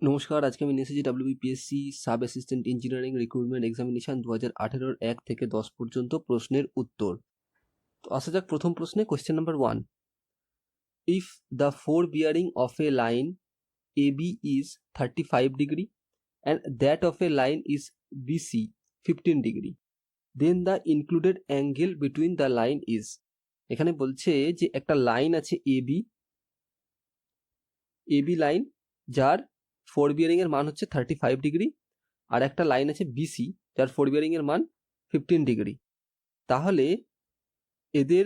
নমস্কার, আজকে আমি নিয়ে এসেছি WBPSC sub assistant engineering recruitment examination 2018 1 থেকে 10 পর্যন্ত প্রশ্নের উত্তর। তো আসা যাক প্রথম প্রশ্নে। Question number 1, if the four bearing of A line AB is 35 degree and that of a line is BC 15 degree, then the included angle between the line is। এখানে বলছে যে একটা লাইন আছে AB লাইন, যার four bearing এর মান হচ্ছে 35 degree, আর একটা লাইন আছে BC যার ফোর বিয়ারিং এর মান 15 ডিগ্রি। তাহলে এদের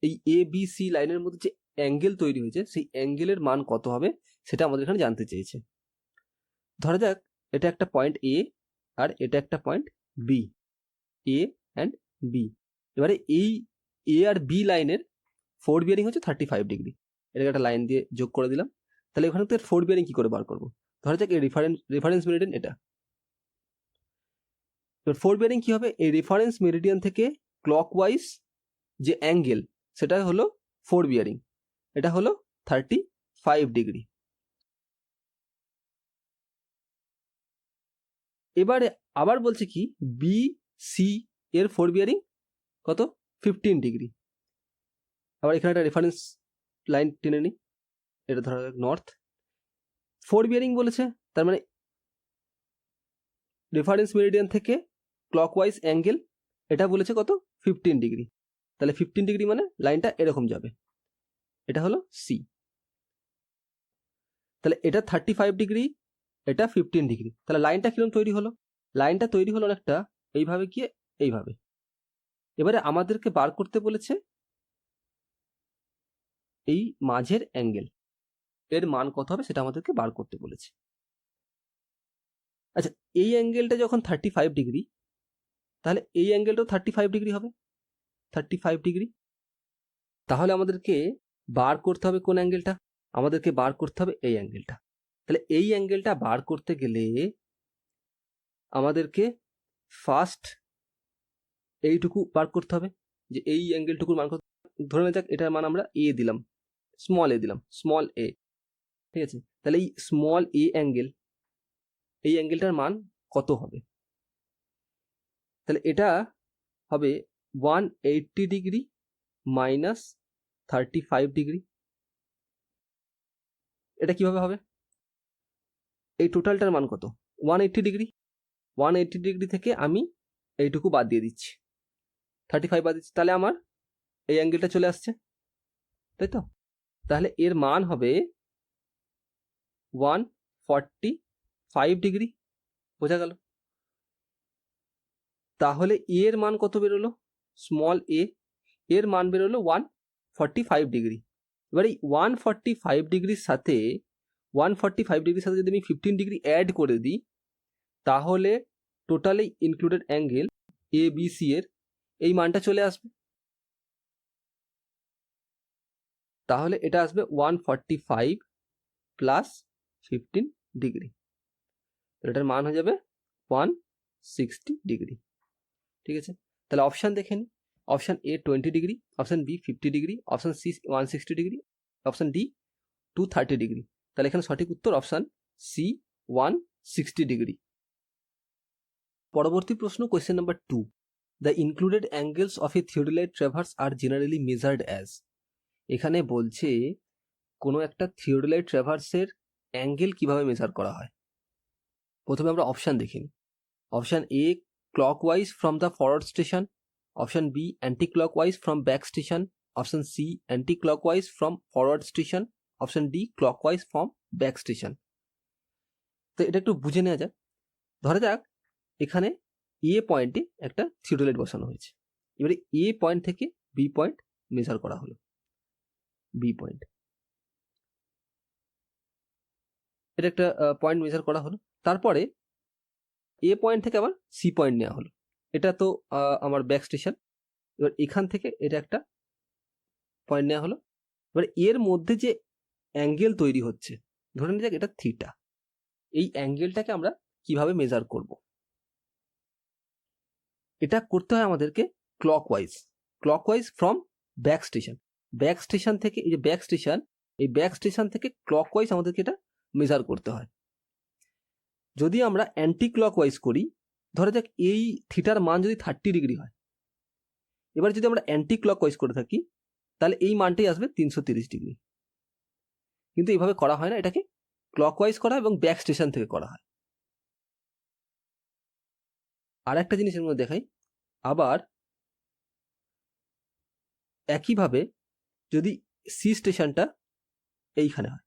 এই ABC লাইনের মধ্যে যে অ্যাঙ্গেল তৈরি হয়েছে সেই অ্যাঙ্গেলের মান কত হবে সেটা আমাদের এখানে জানতে চেয়েছে। ধরা যাক এটা একটা পয়েন্ট A আর এটা একটা point B, A and B। এবারে এই A আর B লাইনের ফোর বিয়ারিং হচ্ছে 35 ডিগ্রি। এটাকে একটা লাইন দিয়ে যোগ করে দিলাম। তাহলে ওখানে তো ফোর বিয়ারিং কি করে বার করবো? ধরা যাক এই রেফারেন্স মেরিডিয়ান এটা। এবার ফোর বিয়ারিং কি হবে? এই রেফারেন্স মেরিডিয়ান থেকে ক্লকওয়াইজ যে অ্যাঙ্গেল সেটা হলো ফোর বিয়ারিং, এটা হলো 35 ডিগ্রি। এবারে আবার বলছে কি BC এর ফোর বিয়ারিং কত? 15 ডিগ্রি। আবার এখানে একটা রেফারেন্স লাইন টেনে নিই, এটা ধরা যাক নর্থ। ফোর বিয়ারিং বলেছে, তার মানে রেফারেন্স মেরিডিয়ান থেকে ক্লকওয়াইজ অ্যাঙ্গেল এটা বলেছে কত? 15 ডিগ্রি। তাহলে 15 ডিগ্রি মানে লাইনটা এরকম যাবে, এটা হলো C। তাহলে এটা 35 ডিগ্রি, এটা 15 ডিগ্রি। তাহলে লাইনটা কিরকম তৈরি হলো? লাইনটা তৈরি হলো একটা এইভাবে গিয়ে এইভাবে। এবারে আমাদেরকে বার করতে বলেছে এই মাঝের অ্যাঙ্গেল, এর মান কত হবে সেটা আমাদেরকে বার করতে বলেছে। আচ্ছা, এই অ্যাঙ্গেলটা যখন 35 ডিগ্রি, তাহলে এই অ্যাঙ্গেলটাও 35 ডিগ্রি হবে, 35 ডিগ্রি। তাহলে আমাদেরকে বার করতে হবে কোন অ্যাঙ্গেলটা? আমাদেরকে বার করতে হবে এই অ্যাঙ্গেলটা। তাহলে এই অ্যাঙ্গেলটা বার করতে গেলে আমাদেরকে ফার্স্ট এইটুকু বার করতে হবে, যে এই অ্যাঙ্গেলটুকুর মান কত। ধরে নেওয়া যাক এটার মান আমরা A দিলাম, স্মল a দিলাম, স্মল a, ঠিক আছে। তাহলে এই স্মল a অ্যাঙ্গেল, এই অ্যাঙ্গেলটার মান কত হবে? তাহলে এটা হবে 180 ডিগ্রি মাইনাস 35 ডিগ্রি। এটা কিভাবে হবে? এই টোটালটার মান কত? 180 ডিগ্রি। 180 ডিগ্রি থেকে আমি এইটুকু বাদ দিয়ে দিচ্ছি, 35 বাদ দিচ্ছি, তাহলে আমার এই অ্যাঙ্গেলটা চলে আসছে, তাই তো? তাহলে এর মান হবে 145 ডিগ্রি। বোঝা গেল? তাহলে এর মান কত বেরোলো? স্মল a এর মান বেরোলো 145 ডিগ্রি। এবার এই 145 ডিগ্রির সাথে 145 ডিগ্রির সাথে যদি আমি 15 ডিগ্রি অ্যাড করে দিই, তাহলে টোটালি ইনক্লুডেড অ্যাঙ্গেল ABC এর এই মানটা চলে আসবে। তাহলে এটা আসবে 145 প্লাস 15 ডিগ্রি, এটার মান হয়ে যাবে 160 ডিগ্রি। ঠিক আছে, তাহলে অপশান দেখে নিই। Option A 20 degree, option B 50 degree, option C 160 degree, option D 230 degree. তাহলে এখানে সঠিক উত্তর অপশান C 160 ডিগ্রি। পরবর্তী প্রশ্ন, question number 2, the included angles of a theodolite traverse are generally measured as. এখানে বলছে কোনো একটা থিওডোলাইট ট্র্যাভার্সের অ্যাঙ্গেল কিভাবে মেজার করা হয়। প্রথমে আমরা অপশান দেখি। Option A clockwise from the forward station, option B anti-clockwise from back station, option C anti-clockwise from forward station, option D clockwise from back station। তো এটা একটু বুঝে নেওয়া যাক। ধরা যাক এখানে A পয়েন্টে একটা থিওডোলাইট বসানো হয়েছে, এবারে A পয়েন্ট থেকে B পয়েন্ট মেজার করা হলো। B পয়েন্ট, এটা একটা পয়েন্ট মেজার করা হলো। তারপরে A পয়েন্ট থেকে আবার C পয়েন্ট নেওয়া হলো, এটা তো আমার ব্যাক স্টেশন। এবার এখান থেকে এটা একটা পয়েন্ট নেওয়া হলো। এবার এর মধ্যে যে অ্যাঙ্গেল তৈরি হচ্ছে, ধরে নিয়ে যাক এটা থিটা, এই অ্যাঙ্গেলটাকে আমরা কিভাবে মেজার করব? এটা করতে হয় আমাদেরকে clockwise from back station. Back station থেকে, এই যে ব্যাক স্টেশন, এই ব্যাক স্টেশন থেকে ক্লকওয়াইজ আমাদেরকে এটা মেজার করতে হয়। যদি আমরা অ্যান্টি ক্লকওয়াইজ করি, ধরা যাক এই থিটার মান যদি 30 ডিগ্রি হয়, এবার যদি আমরা অ্যান্টি ক্লকওয়াইজ করে থাকি তাহলে এই মানটাই আসবে 330 ডিগ্রি। কিন্তু এইভাবে করা হয় না, এটাকে ক্লকওয়াইজ করা এবং ব্যাক স্টেশন থেকে করা হয়। আর একটা জিনিস এর মধ্যে দেখাই, আবার একইভাবে যদি সি স্টেশনটা এইখানে হয়,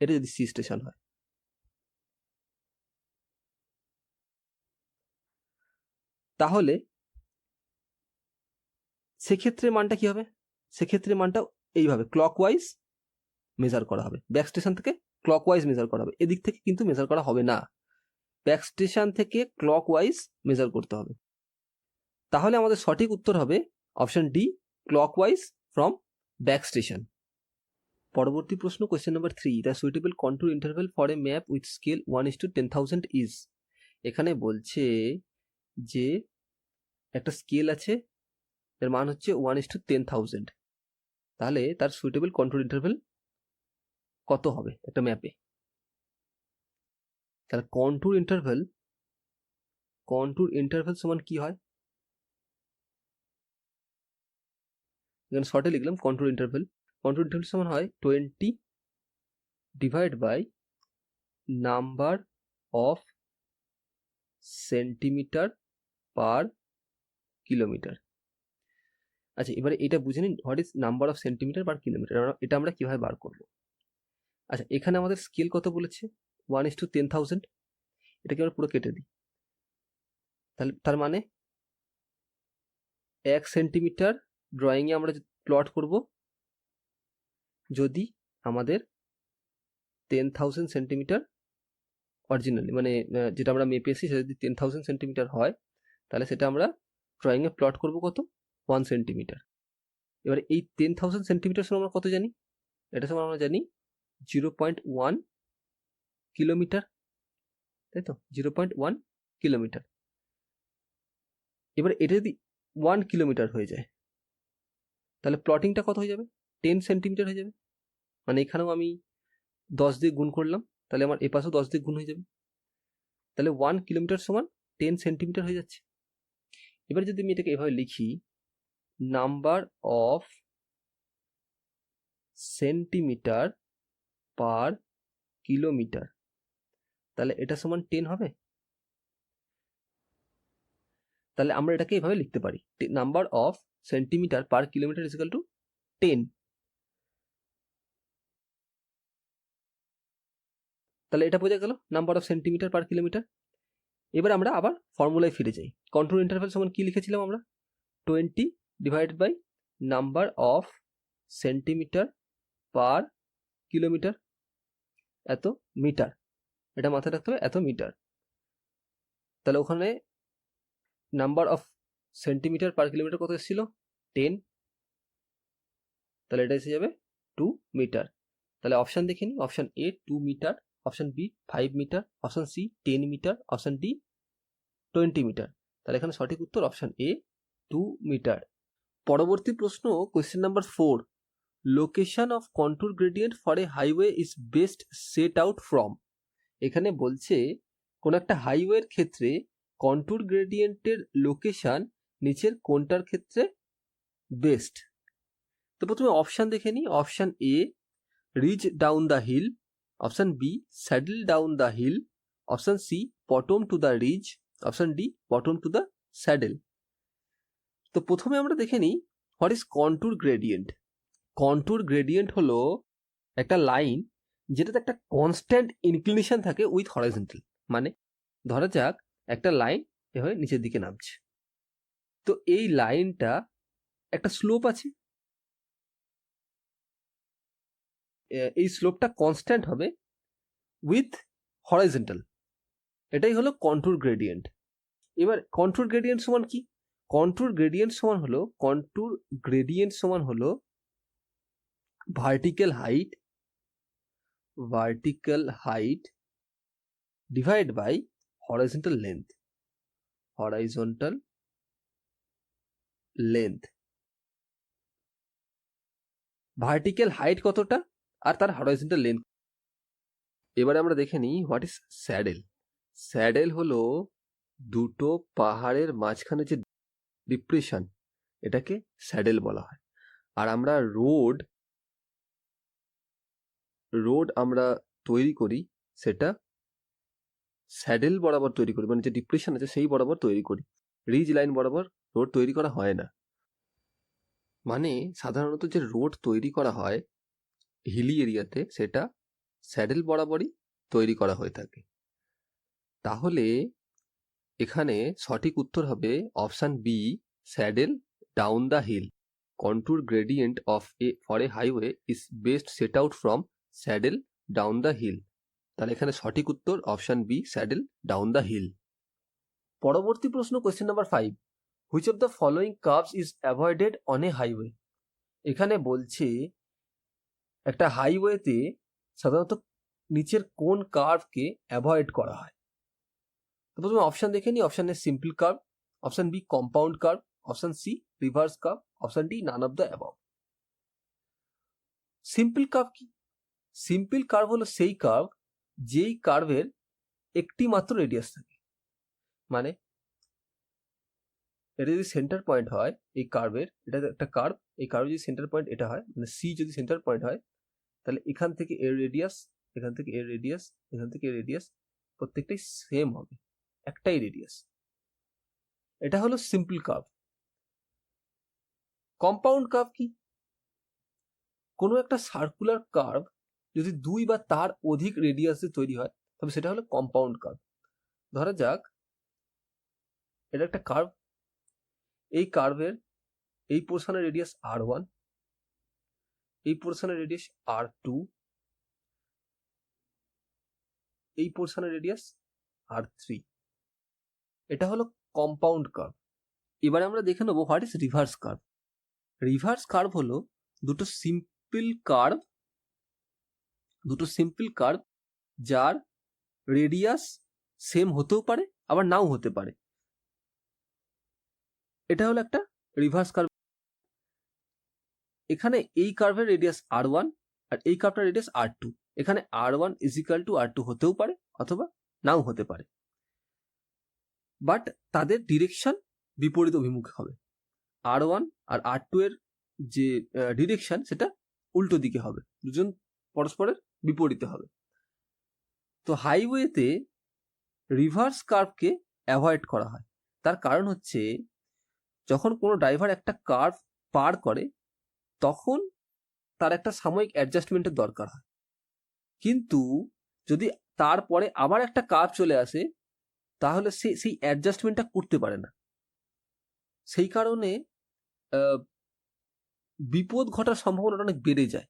এটা যদি সি স্টেশন হয়, তাহলে সেক্ষেত্রে মানটা কি হবে? সেক্ষেত্রে মানটা এইভাবে ক্লকওয়াইজ মেজার করা হবে, ব্যাক স্টেশন থেকে ক্লকওয়াইজ মেজার করা হবে, এদিক থেকে কিন্তু মেজার করা হবে না, ব্যাক স্টেশন থেকে ক্লকওয়াইজ মেজার করতে হবে। তাহলে আমাদের সঠিক উত্তর হবে option D, clockwise from back station. পরবর্তী প্রশ্ন, question number 3, the suitable control interval for a map with scale 1:10,000 is. এখানে বলছে যে একটা স্কেল আছে, এর মান হচ্ছে 1:10,000, তাহলে তার সুইটেবল কন্ট্রোল ইন্টারভেল কত হবে একটা ম্যাপে? তাহলে কন্ট্রোল ইন্টারভেল সমান কি হয়? এখানে শর্টে লিখলাম কন্ট্রোল ইন্টারভেল সমান হয় 20 divide by number of centimetre per kilometre. আচ্ছা, এবারে এটা বুঝে নিন, what is number of centimetre per kilometre, এটা আমরা কিভাবে বার করব? আচ্ছা, এখানে আমাদের স্কেল কত বলেছে? 1:10,000, এটাকে আমরা পুরো কেটে দিই, তাহলে তার মানে 1 সেন্টিমিটার ড্রয়িংয়ে আমরা প্লট করব যদি আমাদের 10,000 সেন্টিমিটার অরিজিনালি, মানে যেটা আমরা মেপে এসেছি সেটা যদি 10,000 সেন্টিমিটার হয়, তাহলে সেটা আমরা ড্রয়িংয়ে প্লট করব কত? 1 সেন্টিমিটার। এবার এই 10,000 সেন্টিমিটার সমান আমরা কত জানি? এটা সমান আমরা জানি 0.1 কিলোমিটার, তাই তো, 0.1 কিলোমিটার। এবার এটা যদি 1 কিলোমিটার হয়ে যায়, তাহলে প্লটিংটা কত হয়ে যাবে? 10 সেন্টিমিটার হয়ে যাবে। মানে এখানেও আমি 10 দিয়ে গুণ করলাম, তাহলে আমার এপাশেও 10 দিয়ে গুণ হয়ে যাবে, তাহলে 1 কিলোমিটার সমান 10 সেন্টিমিটার হয়ে যাচ্ছে। এবার যদি আমি এটাকে এভাবে লিখি, number of centimetre per kilometre, তাহলে এটা সমান 10 হবে। তাহলে আমরা এটাকে এভাবে লিখতে পারি, number of centimetre per kilometre is equal two 10। তাহলে এটা বোঝা গেল number of centimetre per kilometre. এবার আমরা আবার ফর্মুলায় ফিরে যাই। কন্ট্রোল ইন্টারভেল সমান কি লিখেছিলাম আমরা? 20 divided by number of centimetre per kilometre, এত মিটার, এটা মাথায় রাখতে হবে, এত মিটার। তাহলে ওখানে number of centimetre per kilometre কত এসেছিল? 10, তাহলে এটা এসে যাবে 2 মিটার। তাহলে অপশান দেখে নিই, option A 2 metre, option B 5 metre, option C 10 metre, option D 20 metre. তাহলে এখানে সঠিক উত্তর অপশান এ 2 মিটার। পরবর্তী প্রশ্ন, question number 4, location of contour gradient for a highway is best set out from. এখানে বলছে কোন একটা হাইওয়ের ক্ষেত্রে কন্ট্যুর গ্রেডিয়েন্টের লোকেশন নিচের কোনটার ক্ষেত্রে বেস্ট? তো প্রথমে অপশান দেখে নিই। Option A ridge down the hill, option B saddle down the hill, option C bottom to the ridge, option D bottom to the saddle. তো প্রথমে আমরা দেখে নিই what is contour gradient. Contour gradient হলো একটা line যেটাতে একটা constant inclination থাকে উইথ হরাইজন্টাল। মানে ধরা যাক একটা লাইন এভাবে নিচের দিকে নামছে, তো এই লাইনটা একটা স্লোপ আছে, এই স্লোপটা কনস্ট্যান্ট হবে উইথ হরাইজন্টাল, এটাই হলো কন্ট্যুর গ্রেডিয়েন্ট। এবার কন্ট্যুর গ্রেডিয়েন্ট সমান কি? কন্ট্যুর গ্রেডিয়েন্ট সমান হলো vertical height divide by horizontal length. Vertical height কতটা আর তার হরাইজন্টাল লেন্থ, এবারে আমরা দেখে নিই হোয়াট ইজ স্যাডেল। স্যাডেল হলো দুটো পাহাড়ের মাঝখানে যে ডিপ্রেশন, এটাকে স্যাডেল বলা হয়। আর আমরা রোড আমরা তৈরি করি, সেটা স্যাডেল বরাবর তৈরি করি, মানে যে ডিপ্রেশন আছে সেই বরাবর তৈরি করি, রিজ লাইন বরাবর রোড তৈরি করা হয় না। মানে সাধারণত যে রোড তৈরি করা হয় হিলি এরিয়াতে, সেটা স্যাডেল বরাবরই তৈরি করা হয়ে থাকে। তাহলে এখানে সঠিক উত্তর হবে option B, saddle down the hill. Contour gradient of for a highway is best set out from saddle down the hill. তাহলে এখানে সঠিক উত্তর option B, saddle down the hill. পরবর্তী প্রশ্ন, question number 5, which of the following curves is avoided on a highway. এখানে বলছে একটা হাইওয়েতে সাধারণত নিচের কোন কার্ভকে অ্যাভয়েড করা হয়। তো প্রথমে অপশন দেখে নিই। Option A simple curve, option B compound curve, option C reverse curve, option D none of the above. Simple curve কি? সিম্পল কার্ভ হলো সেই কার্ভ যেই কার্ভের একটি মাত্র রেডিয়াস থাকে। মানে এটা যদি সেন্টার পয়েন্ট হয় এই কার্ভের, এটা একটা কার্ভ, এই কার্ভ যদি সেন্টার পয়েন্ট এটা হয়, মানে সি যদি সেন্টার পয়েন্ট হয়, তাহলে এখান থেকে এর রেডিয়াস, এখান থেকে এর রেডিয়াস, এখান থেকে এর রেডিয়াস প্রত্যেকটাই সেম হবে, একটাই রেডিয়াস। এটা হলো সিম্পল কার্ভ। কম্পাউন্ড কার্ভ কি? কোনো একটা সার্কুলার কার্ভ যদি দুই বা তার অধিক রেডিয়াসে তৈরি হয়, তবে সেটা হলো কম্পাউন্ড কার্ভ। ধরা যাক এটা একটা কার্ভ, এই কার্ভের এই পোর্শনের রেডিয়াস R1, এই পোর্শনের রেডিয়াস R2, এই পোর্শনের রেডিয়াস R3। এটা হলো কম্পাউন্ড কার্ভ। এবারে আমরা দেখে নেবো what is reverse curve. Reverse curve হলো দুটো সিম্পল কার্ভ যার রেডিয়াস সেম হতেও পারে আবার নাও হতে পারে। এটা হলো একটা রিভার্স কার্ভ। এখানে এই কার্ভের রেডিয়াস R1 আর এই কার্ভটার রেডিয়াস R2। এখানে R1 is equal two R2 হতেও পারে অথবা নাও হতে পারে, বাট তাদের ডিরেকশন বিপরীত অভিমুখে হবে। R1 আর R2 এর যে ডিরেকশন সেটা উল্টো দিকে হবে, দুজন পরস্পরের বিপরীতে হবে। তো হাইওয়েতে রিভার্স কার্ভকে অ্যাভয়েড করা হয়। তার কারণ হচ্ছে যখন কোনো ড্রাইভার একটা কার্ভ পার করে তখন তার একটা সাময়িক অ্যাডজাস্টমেন্টের দরকার হয়, কিন্তু যদি তারপরে আবার একটা কার্ভ চলে আসে তাহলে সে সেই অ্যাডজাস্টমেন্টটা করতে পারে না। সেই কারণে বিপদ ঘটার সম্ভাবনা অনেক বেড়ে যায়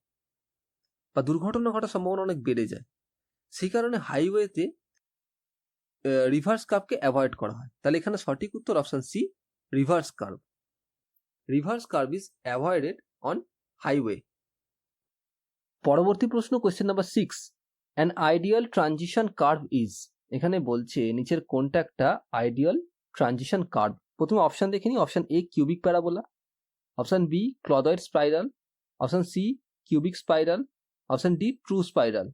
বা দুর্ঘটনা ঘটার সম্ভাবনা অনেক বেড়ে যায়। সেই কারণে হাইওয়েতে রিভার্স কার্ভকে অ্যাভয়েড করা হয়। তাহলে এখানে সঠিক উত্তর option C, reverse curve. Reverse curve is avoided on highway. পরবর্তী প্রশ্ন, question number 6, an ideal transition curve is. এখানে বলছে নিচের কোনটা একটা আইডিয়াল ট্রানজিশন কার্ভ। প্রথমে অপশন দেখে নিই। Option A cubic parabola, option B clothoid spiral, option C cubic spiral, option D true spiral.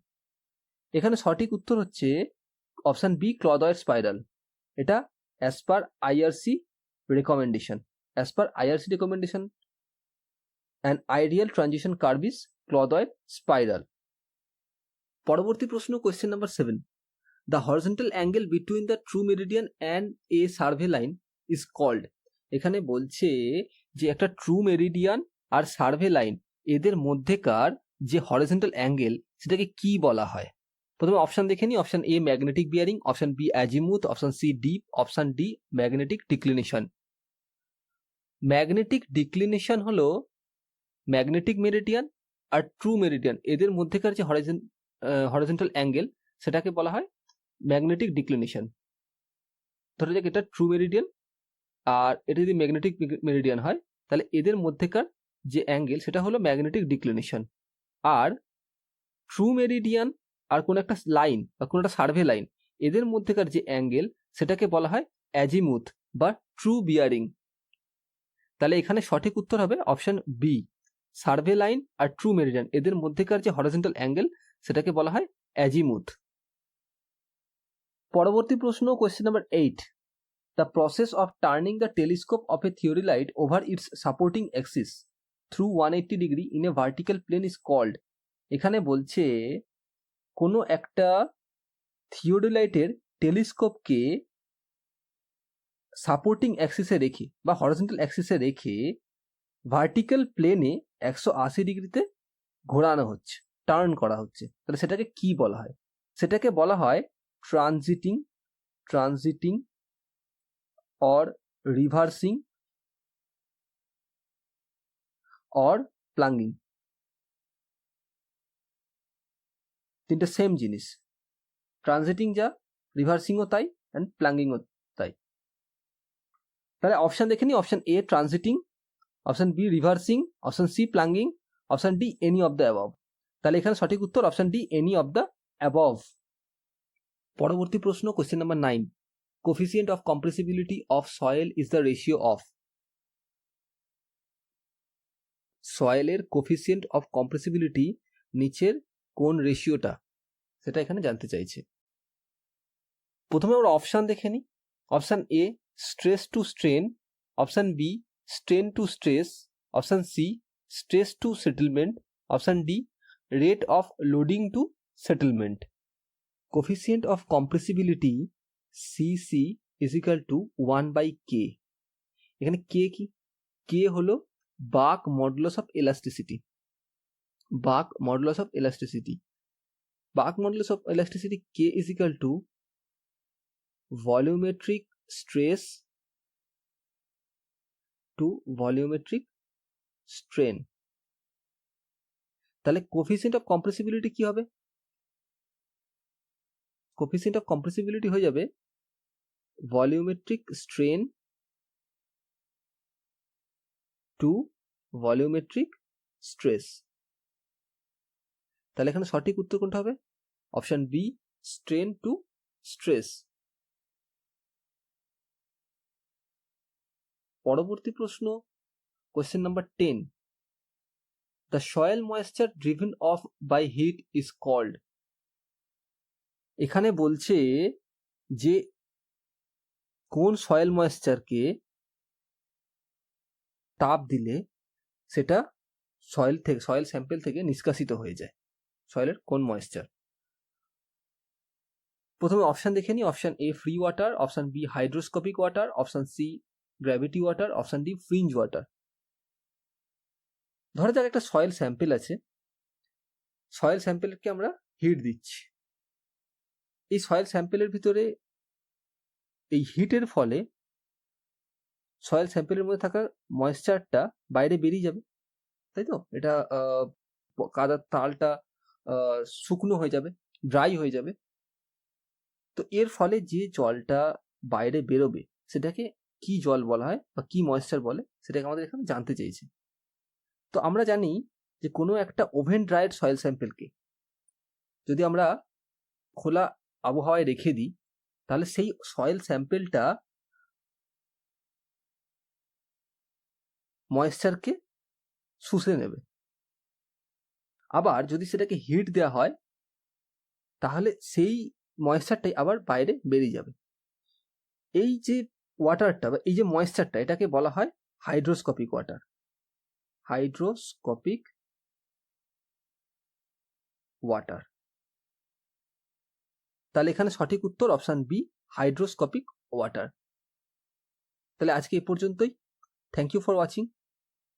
এখানে সঠিক উত্তর হচ্ছে অপশন বি, ক্লয়েডয়েড স্পাইরাল। এটা as per IRC recommendation. As per IRC recommendation an ideal transition curve is clothoid spiral. পরবর্তী প্রশ্ন, question number 7, the horizontal angle between the true meridian and a survey line is called. এখানে বলছে যে একটা true meridian আর survey line এদের মধ্যেকার যে হরিজন্টাল অ্যাঙ্গেল সেটাকে কি বলা হয়। প্রথমে অপশন দেখে নিই। Option A magnetic bearing, option B azimuth, option C dip, option D magnetic declination. Magnetic declination হলো ম্যাগনেটিক মেরিডিয়ান আর ট্রু মেরিডিয়ান এদের মধ্যেকার যে হরিজন্টাল অ্যাঙ্গেল সেটাকে বলা হয় ম্যাগনেটিক ডিক্লিনেশন। ধরে যাক এটা ট্রু মেরিডিয়ান আর এটা যদি ম্যাগনেটিক মেরিডিয়ান হয় তাহলে এদের মধ্যেকার যে অ্যাঙ্গেল সেটা হলো ম্যাগনেটিক ডিক্লিনেশন। আর ট্রু মেরিডিয়ান আর কোনো একটা লাইন বা কোনো একটা সার্ভে লাইন এদের মধ্যেকার যে অ্যাঙ্গেল সেটাকে বলা হয় অ্যাজিমুথ বা ট্রু বিয়ারিং। তাহলে এখানে সঠিক উত্তর হবে অপশন বি, সার্ভে লাইন আর ট্রু মেরিডিয়ান এদের মধ্যেকার যে হরিজন্টাল অ্যাঙ্গেল সেটাকে বলা হয় অ্যাজিমুথ। পরবর্তী প্রশ্ন, question number 8, the process of turning the telescope of a theodolite over its supporting axis through 180 degree in a vertical plane is called. এখানে বলছে কোনো একটা থিওরিলাইটের টেলিস্কোপকে সাপোর্টিং অ্যাক্সিসে রেখে বা হরিজন্টাল অ্যাক্সিসে রেখে ভার্টিক্যাল প্লেনে 180 ডিগ্রিতে ঘোরানো হচ্ছে, টার্ন করা হচ্ছে, তাহলে সেটাকে কি বলা হয়? সেটাকে বলা হয় ট্রানজিটিং অর রিভার্সিং অর প্লাঙ্গিং। তিনটে সেম জিনিস, ট্রানজিটিং যা, রিভার্সিংও তাই, অ্যান্ড প্লাঙ্গিংও তাই। তাহলে অপশান দেখে নিই, option A transiting, option B reversing, option C plunging, option D any of the above. তাহলে এখানে সঠিক উত্তর option D any of the above. পরবর্তী প্রশ্ন, question number 9, coefficient of compressibility of soil is the ratio of. সয়েলের coefficient of compressibility নিচের কোন রেশিওটা, সেটা এখানে জানতে চাইছে। প্রথমে আমরা অপশান দেখে নিই। Option A stress to strain, option B strain to stress, option C stress to settlement, option D rate of loading to settlement. Coefficient of compressibility CC is equal to 1/k। এখানে K কি? K হলো bulk modulus of elasticity. Bulk modulus of elasticity, bulk modulus of elasticity K is equal to volumetric stress to volumetric strain. তাহলে coefficient of compressibility কি হবে? Coefficient of compressibility হয়ে যাবে volumetric strain to volumetric stress. তাহলে এখানে সঠিক উত্তর কোনটা হবে? Option B strain to stress. পরবর্তী প্রশ্ন, question number 10, the soil moisture driven off by heat is called. এখানে বলছে যে কোন সয়েল ময়েশ্চারকে তাপ দিলে সেটা সয়েল স্যাম্পেল থেকে নিষ্কাশিত হয়ে যায়, সয়েলের কোন ময়েশ্চার। প্রথমে অপশন দেখে নিই। Option A free water, option B hydroscopic water, option C gravity water, option D fringe water. ধরা যাক একটা সয়েল স্যাম্পেল আছে, সয়েল স্যাম্পেলকে আমরা হিট দিচ্ছি। এই সয়েল স্যাম্পেলের ভিতরে এই হিটের ফলে সয়েল স্যাম্পেলের মধ্যে থাকা ময়েশ্চারটা বাইরে বেরিয়ে যাবে, তাই তো? এটা কাদার তালটা শুকনো হয়ে যাবে, ড্রাই হয়ে যাবে। তো এর ফলে যে জলটা বাইরে বেরোবে সেটাকে কি জল বলা হয় বা কি ময়েশ্চার বলে, সেটাকে আমাদের এখানে জানতে চেয়েছে। তো আমরা জানি যে কোনো একটা ওভেন ড্রাইড সয়েল স্যাম্পেলকে যদি আমরা খোলা আবহাওয়ায় রেখে দিই, তাহলে সেই সয়েল স্যাম্পেলটা ময়েশ্চারকে শুষে নেবে। আবার যদি সেটাকে হিট দেওয়া হয় তাহলে সেই ময়েশ্চারটাই আবার বাইরে বেরিয়ে যাবে। এই যে ওয়াটারটা বা এই যে ময়েশ্চারটা, এটাকে বলা হয় হাইড্রোস্কোপিক ওয়াটার। হাইড্রোস্কোপিক ওয়াটার। তাহলে এখানে সঠিক উত্তর অপশন বি হাইড্রোস্কোপিক ওয়াটার। তাহলে আজকে এই পর্যন্তই। Thank you for watching.